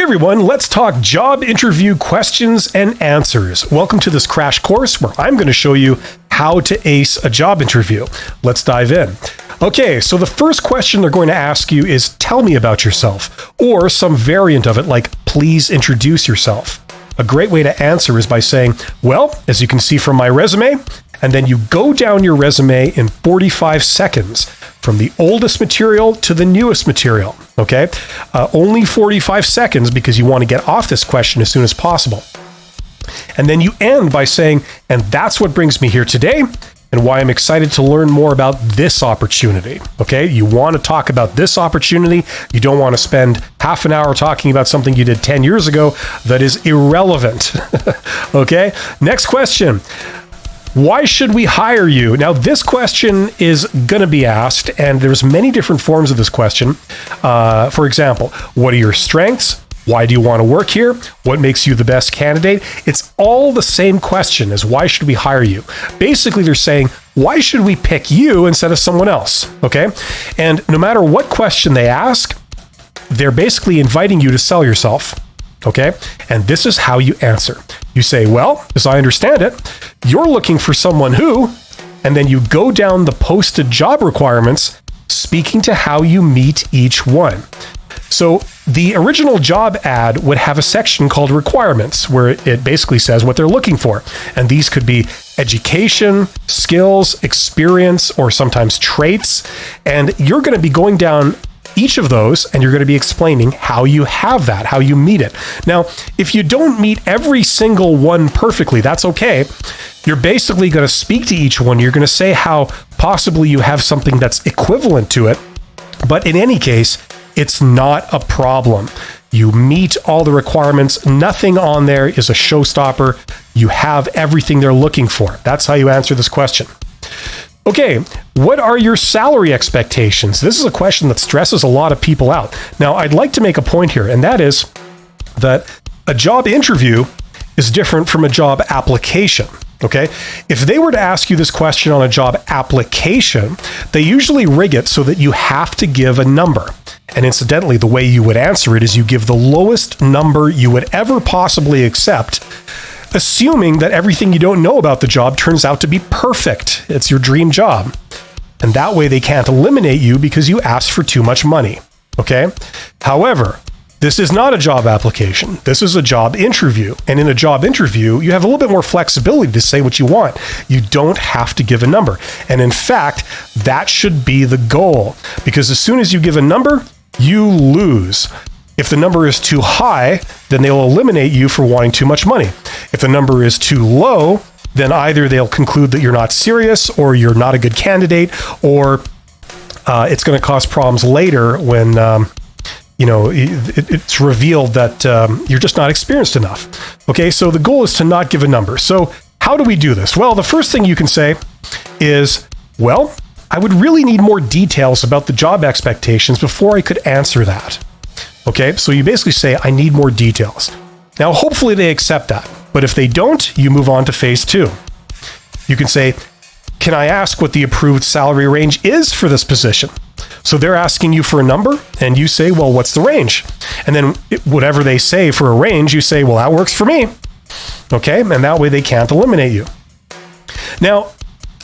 everyone, let's talk job interview questions and answers. Welcome to this crash course where I'm going to show you how to ace a job interview. Let's dive in. Okay, so the first question they're going to ask you is tell me about yourself, or some variant of it like please introduce yourself. A great way to answer is by saying, well, as you can see from my resume, and then you go down your resume in 45 seconds from the oldest material to the newest material, okay? Only 45 seconds because you want to get off this question as soon as possible. And then you end by saying, and that's what brings me here today and why I'm excited to learn more about this opportunity, okay? You want to talk about this opportunity. You don't want to spend half an hour talking about something you did 10 years ago that is irrelevant, okay? Next question. Why should we hire you? Now, this question is going to be asked, and there's many different forms of this question. For example, what are your strengths? Why do you want to work here? What makes you the best candidate? It's all the same question as why should we hire you? Basically, they're saying, why should we pick you instead of someone else? Okay. And no matter what question they ask, they're basically inviting you to sell yourself. Okay. And this is how you answer. You say, well, as I understand it, you're looking for someone who, and then you go down the posted job requirements, speaking to how you meet each one. So the original job ad would have a section called requirements, where it basically says what they're looking for. And these could be education, skills, experience, or sometimes traits. And you're going to be going down each of those, and you're going to be explaining how you have that, how you meet it. Now, if you don't meet every single one perfectly, that's okay. You're basically going to speak to each one. You're going to say how possibly you have something that's equivalent to it. But in any case, it's not a problem. You meet all the requirements. Nothing on there is a showstopper. You have everything they're looking for. That's how you answer this question. Okay, what are your salary expectations? This is a question that stresses a lot of people out. Now, I'd like to make a point here, and that is that a job interview is different from a job application. Okay, if they were to ask you this question on a job application, they usually rig it so that you have to give a number. And incidentally, the way you would answer it is you give the lowest number you would ever possibly accept, assuming that everything you don't know about the job turns out to be perfect. It's your dream job. And that way they can't eliminate you because you asked for too much money. Okay? However, this is not a job application. This is a job interview. And in a job interview, you have a little bit more flexibility to say what you want. You don't have to give a number. And in fact, that should be the goal. Because as soon as you give a number, you lose. If the number is too high, then they'll eliminate you for wanting too much money. If the number is too low, then either they'll conclude that you're not serious, or you're not a good candidate, or it's going to cause problems later when it's revealed that you're just not experienced enough. Okay, so the goal is to not give a number. So how do we do this? Well, the first thing you can say is, well, I would really need more details about the job expectations before I could answer that. Okay, so you basically say, I need more details. Now, hopefully they accept that. But if they don't, you move on to phase 2. You can say, can I ask what the approved salary range is for this position? So they're asking you for a number, and you say, well, what's the range? And then whatever they say for a range, you say, well, that works for me. Okay, and that way they can't eliminate you. Now,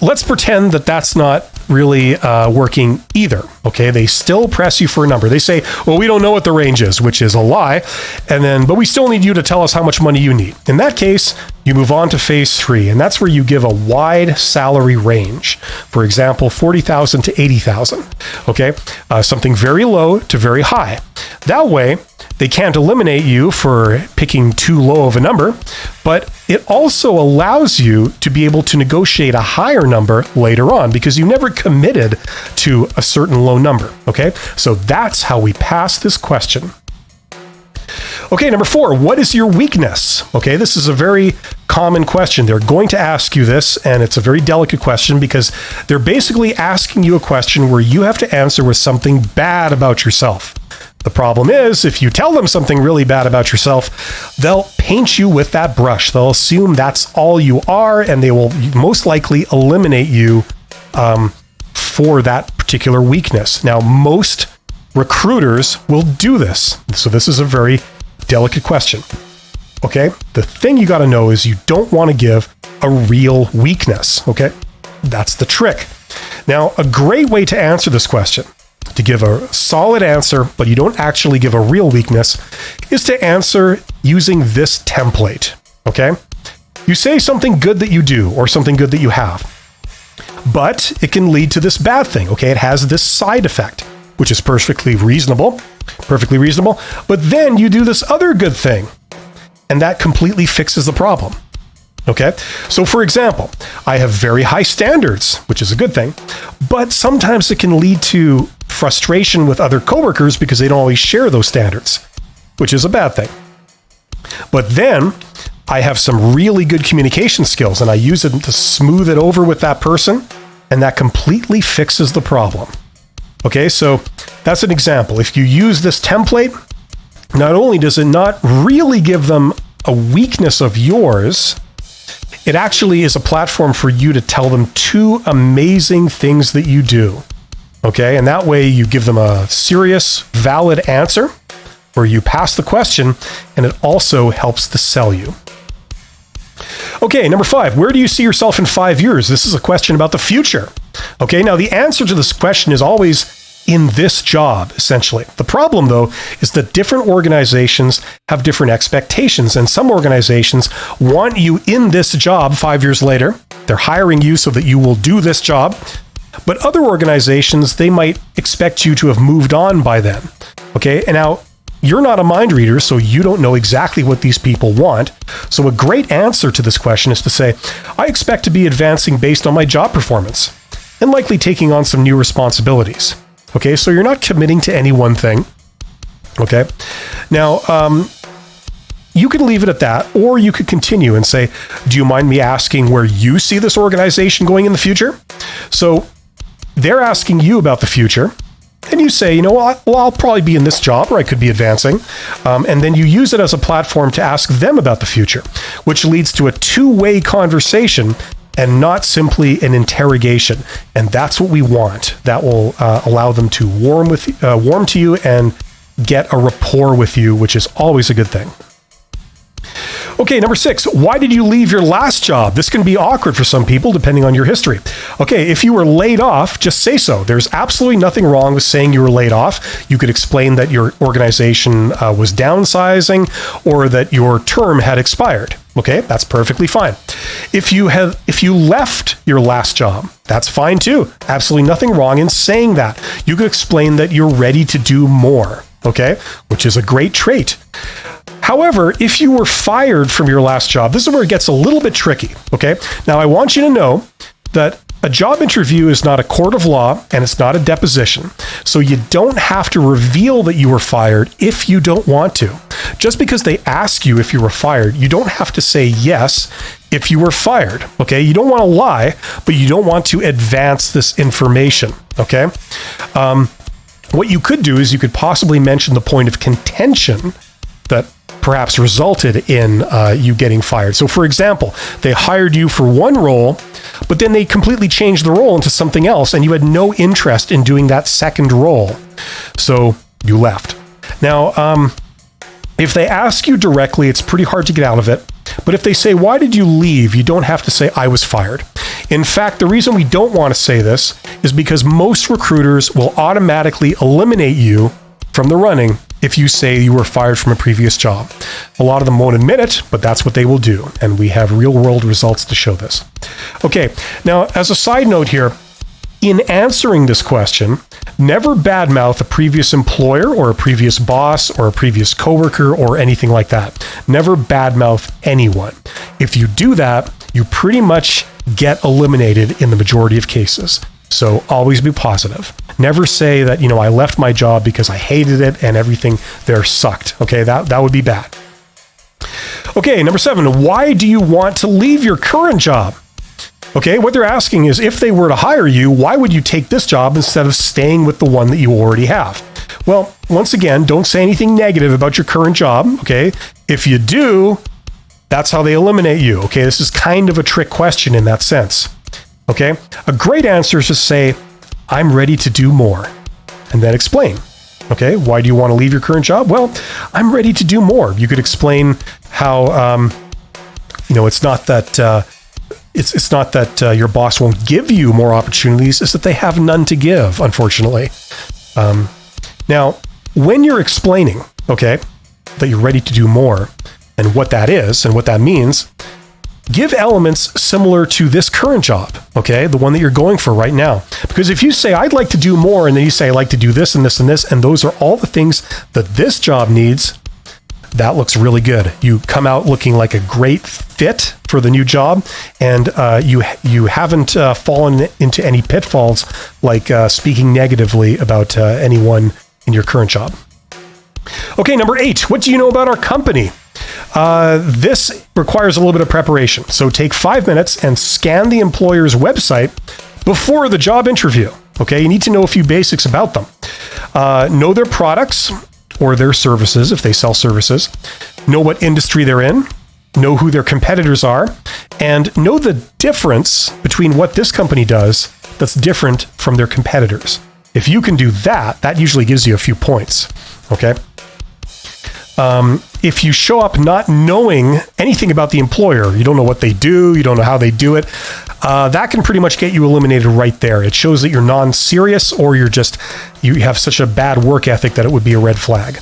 let's pretend that that's not really working either. Okay, they still press you for a number. They say, well, we don't know what the range is, which is a lie. But we still need you to tell us how much money you need. In that case, you move on to phase 3, and that's where you give a wide salary range. For example, 40,000 to 80,000. Okay, something very low to very high. That way, they can't eliminate you for picking too low of a number, but it also allows you to be able to negotiate a higher number later on because you never committed to a certain low number. Okay, so that's how we pass this question. Okay, number 4, what is your weakness? Okay, this is a very common question. They're going to ask you this, and it's a very delicate question because they're basically asking you a question where you have to answer with something bad about yourself. The problem is, if you tell them something really bad about yourself, they'll paint you with that brush. They'll assume that's all you are, and they will most likely eliminate you for that particular weakness. Now, most recruiters will do this. So this is a very delicate question. Okay? The thing you got to know is you don't want to give a real weakness. Okay? That's the trick. Now, a great way to answer this question, to give a solid answer, but you don't actually give a real weakness, is to answer using this template. Okay? You say something good that you do or something good that you have, but it can lead to this bad thing. Okay? It has this side effect, which is perfectly reasonable. But then you do this other good thing, and that completely fixes the problem. Okay? So for example, I have very high standards, which is a good thing, but sometimes it can lead to frustration with other coworkers because they don't always share those standards, which is a bad thing. But then I have some really good communication skills and I use it to smooth it over with that person, and that completely fixes the problem. Okay, so that's an example. If you use this template, not only does it not really give them a weakness of yours, it actually is a platform for you to tell them 2 amazing things that you do. Okay, and that way you give them a serious, valid answer where you pass the question, and it also helps to sell you. Okay, number 5, where do you see yourself in 5 years? This is a question about the future. Okay, now the answer to this question is always in this job, essentially. The problem, though, is that different organizations have different expectations, and some organizations want you in this job 5 years later. They're hiring you so that you will do this job. But other organizations, they might expect you to have moved on by then. Okay, and now you're not a mind reader, so you don't know exactly what these people want. So a great answer to this question is to say, I expect to be advancing based on my job performance and likely taking on some new responsibilities. Okay, so you're not committing to any one thing. Okay, now you could leave it at that, or you could continue and say, do you mind me asking where you see this organization going in the future? So they're asking you about the future, and you say, you know what, well, I'll probably be in this job, or I could be advancing. And then you use it as a platform to ask them about the future, which leads to a 2-way conversation and not simply an interrogation. And that's what we want. That will allow them to warm to you and get a rapport with you, which is always a good thing. Okay, number 6, why did you leave your last job? This can be awkward for some people depending on your history. Okay, if you were laid off, just say so. There's absolutely nothing wrong with saying you were laid off. You could explain that your organization was downsizing or that your term had expired. Okay, that's perfectly fine. If you left your last job, that's fine too. Absolutely nothing wrong in saying that. You could explain that you're ready to do more, okay, which is a great trait. However, if you were fired from your last job, this is where it gets a little bit tricky, okay? Now, I want you to know that a job interview is not a court of law and it's not a deposition. So you don't have to reveal that you were fired if you don't want to. Just because they ask you if you were fired, you don't have to say yes if you were fired, okay? You don't want to lie, but you don't want to advance this information, okay? What you could do is you could possibly mention the point of contention that perhaps resulted in you getting fired. So for example, they hired you for one role, but then they completely changed the role into something else, and you had no interest in doing that second role. So you left. Now, if they ask you directly, it's pretty hard to get out of it. But if they say, why did you leave? You don't have to say, I was fired. In fact, the reason we don't want to say this is because most recruiters will automatically eliminate you from the running if you say you were fired from a previous job. A lot of them won't admit it, but that's what they will do. And we have real world results to show this. Okay, now as a side note here, in answering this question, never badmouth a previous employer or a previous boss or a previous coworker or anything like that. Never badmouth anyone. If you do that, you pretty much get eliminated in the majority of cases. So always be positive. Never say that, I left my job because I hated it and everything there sucked. Okay, that would be bad. Okay, number 7, why do you want to leave your current job? Okay, what they're asking is, if they were to hire you, why would you take this job instead of staying with the one that you already have? Well, once again, don't say anything negative about your current job, okay? If you do, that's how they eliminate you, okay? This is kind of a trick question in that sense, okay? A great answer is to say, I'm ready to do more, and then explain. Okay, why do you want to leave your current job? Well, I'm ready to do more. You could explain how, it's not that it's not that your boss won't give you more opportunities; it's that they have none to give, unfortunately. Now, when you're explaining, okay, that you're ready to do more, and what that is and what that means, give elements similar to this current job, okay, the one that you're going for right now. Because if you say, I'd like to do more, and then you say, I like to do this and this and this, and those are all the things that this job needs, that looks really good. You come out looking like a great fit for the new job, and you haven't fallen into any pitfalls like speaking negatively about anyone in your current job. Okay, number 8, what do you know about our company? This requires a little bit of preparation. So take 5 minutes and scan the employer's website before the job interview. Okay, you need to know a few basics about them. Know their products or their services if they sell services. Know what industry they're in. Know who their competitors are. And know the difference between what this company does that's different from their competitors. If you can do that, that usually gives you a few points. Okay. If you show up not knowing anything about the employer, you don't know what they do, you don't know how they do it, that can pretty much get you eliminated right there. It shows that you're non-serious, or you have such a bad work ethic that it would be a red flag.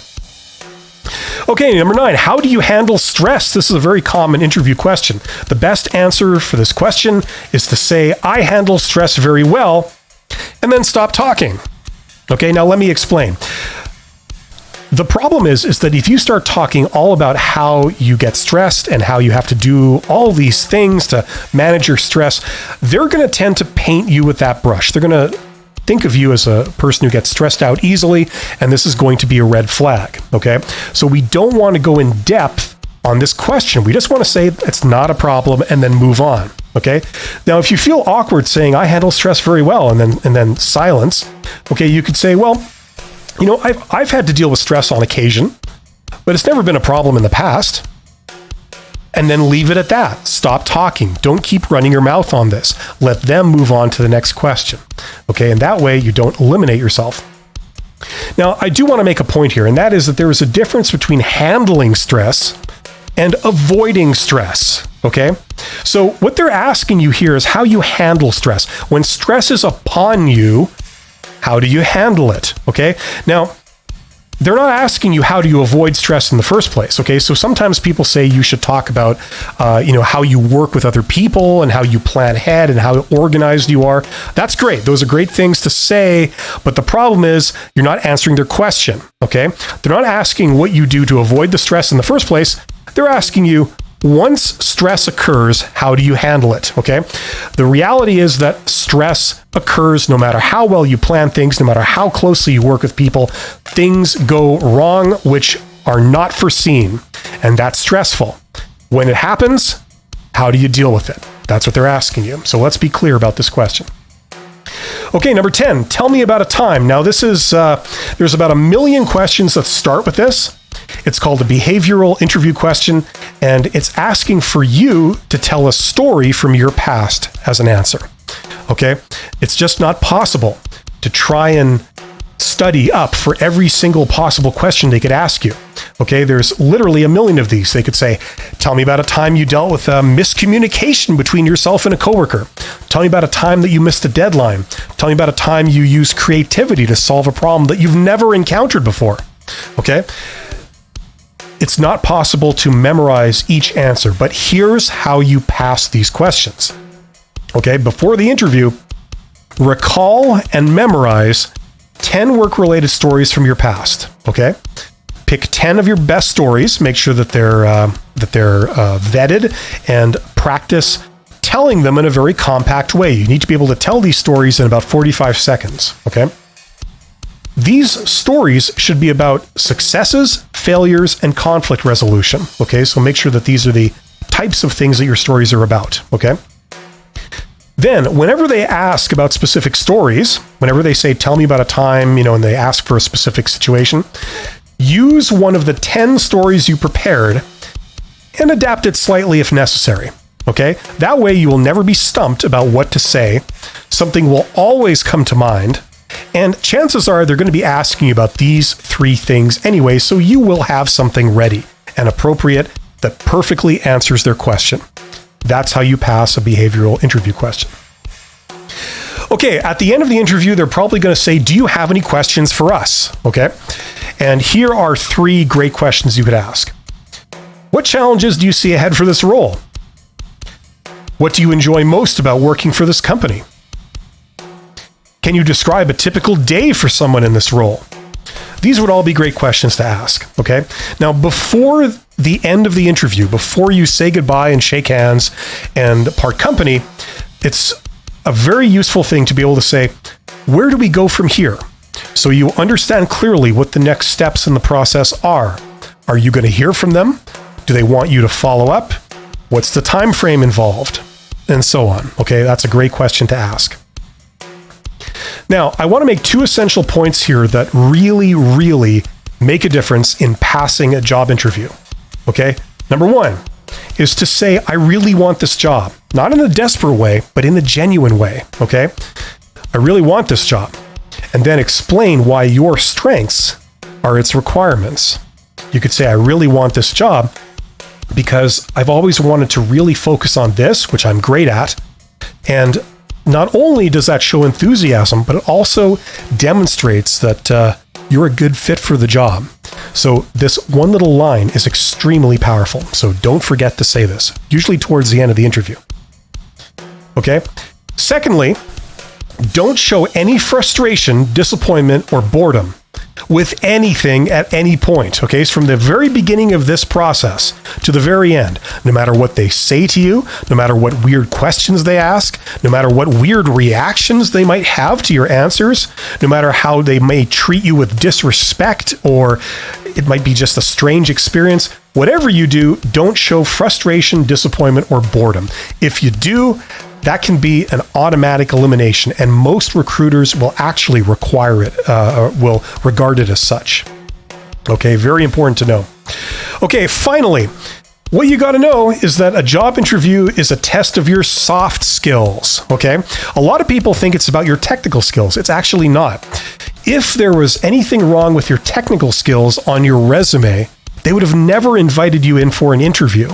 Okay, number 9, how do you handle stress? This is a very common interview question. The best answer for this question is to say, I handle stress very well, and then stop talking. Okay, now let me explain. The problem is that if you start talking all about how you get stressed and how you have to do all these things to manage your stress, they're going to tend to paint you with that brush. They're going to think of you as a person who gets stressed out easily, and this is going to be a red flag, okay? So we don't want to go in depth on this question. We just want to say it's not a problem and then move on, okay? Now, if you feel awkward saying, I handle stress very well, and then silence, okay, you could say, well, I've had to deal with stress on occasion, but it's never been a problem in the past. And then leave it at that. Stop talking. Don't keep running your mouth on this. Let them move on to the next question. Okay, and that way you don't eliminate yourself. Now, I do want to make a point here, and that is that there is a difference between handling stress and avoiding stress. Okay, so what they're asking you here is how you handle stress. When stress is upon you, how do you handle it? Okay. Now, they're not asking you how do you avoid stress in the first place. Okay. So sometimes people say you should talk about, how you work with other people and how you plan ahead and how organized you are. That's great. Those are great things to say. But the problem is you're not answering their question. Okay. They're not asking what you do to avoid the stress in the first place. They're asking you, once stress occurs, how do you handle it? Okay. The reality is that stress occurs no matter how well you plan things, no matter how closely you work with people. Things go wrong, which are not foreseen, and that's stressful. When it happens, how do you deal with it? That's what they're asking you. So let's be clear about this question. Okay, number 10, tell me about a time. Now this is, there's about 1 million questions that start with this. It's called a behavioral interview question, and it's asking for you to tell a story from your past as an answer. Okay? It's just not possible to try and study up for every single possible question they could ask you. Okay? There's literally 1 million of these. They could say, tell me about a time you dealt with a miscommunication between yourself and a coworker. Tell me about a time that you missed a deadline. Tell me about a time you used creativity to solve a problem that you've never encountered before. Okay? It's not possible to memorize each answer, but here's how you pass these questions. Okay, before the interview, recall and memorize 10 work-related stories from your past. Okay, pick 10 of your best stories. Make sure that they're vetted, and practice telling them in a very compact way. You need to be able to tell these stories in about 45 seconds. Okay. These stories should be about successes, failures, and conflict resolution. Okay, so make sure that these are the types of things that your stories are about. Okay. Then, whenever they ask about specific stories, whenever they say, tell me about a time, and they ask for a specific situation, use one of the 10 stories you prepared and adapt it slightly if necessary. Okay. That way you will never be stumped about what to say. Something will always come to mind, And chances are they're going to be asking you about these 3 things anyway, so you will have something ready and appropriate that perfectly answers their question. That's how you pass a behavioral interview question. Okay, at the end of the interview, they're probably going to say, do you have any questions for us? Okay, and here are 3 great questions you could ask. What challenges do you see ahead for this role? What do you enjoy most about working for this company? Can you describe a typical day for someone in this role? These would all be great questions to ask, okay? Now, before the end of the interview, before you say goodbye and shake hands and part company, it's a very useful thing to be able to say, where do we go from here? So you understand clearly what the next steps in the process are. Are you going to hear from them? Do they want you to follow up? What's the time frame involved? And so on. Okay, that's a great question to ask. Now, I want to make 2 essential points here that really, really make a difference in passing a job interview. Okay, number 1 is to say, I really want this job. Not in a desperate way, but in a genuine way, okay? I really want this job. And then explain why your strengths are its requirements. You could say, I really want this job because I've always wanted to really focus on this, which I'm great at. And not only does that show enthusiasm, but it also demonstrates that you're a good fit for the job. So this one little line is extremely powerful. So don't forget to say this, usually towards the end of the interview. Okay. Secondly, don't show any frustration, disappointment, or boredom with anything at any point. Okay. So from the very beginning of this process to the very end, no matter what they say to you, no matter what weird questions they ask, no matter what weird reactions they might have to your answers, no matter how they may treat you with disrespect, or it might be just a strange experience, whatever you do, don't show frustration, disappointment, or boredom. If you do, that can be an automatic elimination, and most recruiters will actually require it, will regard it as such. Okay, very important to know. Okay, finally, what you got to know is that a job interview is a test of your soft skills. Okay, a lot of people think it's about your technical skills. It's actually not. If there was anything wrong with your technical skills on your resume, they would have never invited you in for an interview.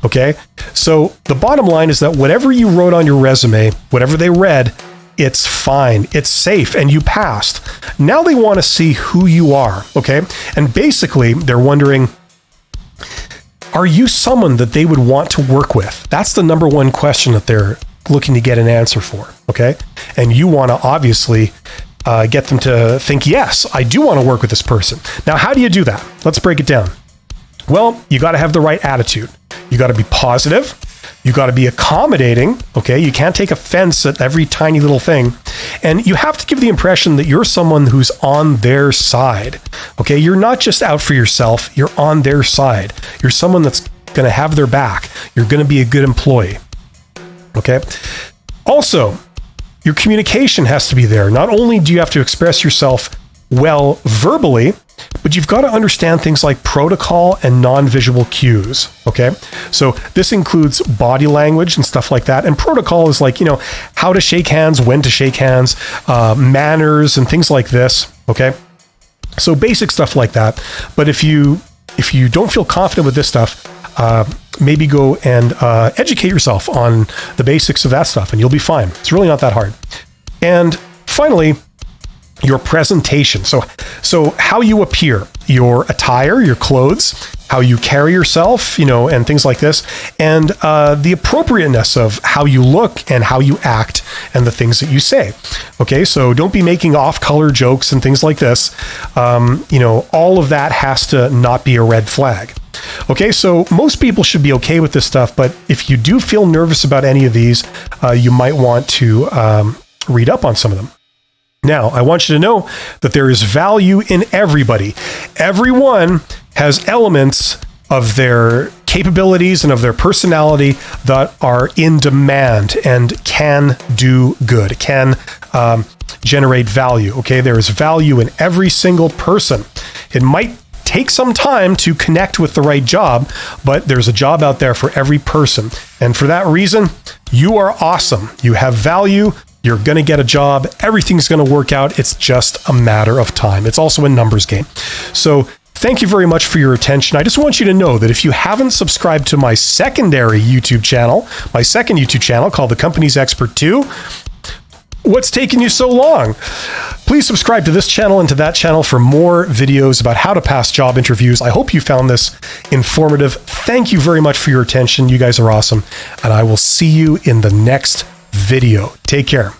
Okay, so the bottom line is that whatever you wrote on your resume, whatever they read, it's fine, it's safe, and you passed. Now they want to see who you are, okay? And basically, they're wondering, are you someone that they would want to work with? That's the number 1 question that they're looking to get an answer for, okay? And you want to obviously get them to think, yes, I do want to work with this person. Now, how do you do that? Let's break it down. Well, you got to have the right attitude. You got to be positive. You got to be accommodating. Okay. You can't take offense at every tiny little thing. And you have to give the impression that you're someone who's on their side. Okay. You're not just out for yourself. You're on their side. You're someone that's going to have their back. You're going to be a good employee. Okay. Also, your communication has to be there. Not only do you have to express yourself well verbally, but you've got to understand things like protocol and non-visual cues, okay? So this includes body language and stuff like that. And protocol is like, how to shake hands, when to shake hands, manners and things like this, okay? So basic stuff like that. But if you don't feel confident with this stuff, maybe go and educate yourself on the basics of that stuff and you'll be fine. It's really not that hard. And finally, your presentation. So how you appear, your attire, your clothes, how you carry yourself, and things like this, and the appropriateness of how you look and how you act and the things that you say. Okay, so don't be making off-color jokes and things like this. All of that has to not be a red flag. Okay, so most people should be okay with this stuff, but if you do feel nervous about any of these, you might want to read up on some of them. Now, I want you to know that there is value in everybody. Everyone has elements of their capabilities and of their personality that are in demand and can do good, can generate value. Okay, there is value in every single person. It might take some time to connect with the right job, but there's a job out there for every person. And for that reason, you are awesome. You have value. You're going to get a job. Everything's going to work out. It's just a matter of time. It's also a numbers game. So thank you very much for your attention. I just want you to know that if you haven't subscribed to my secondary YouTube channel, my second YouTube channel called The Company's Expert 2, what's taking you so long? Please subscribe to this channel and to that channel for more videos about how to pass job interviews. I hope you found this informative. Thank you very much for your attention. You guys are awesome. And I will see you in the next video. Take care.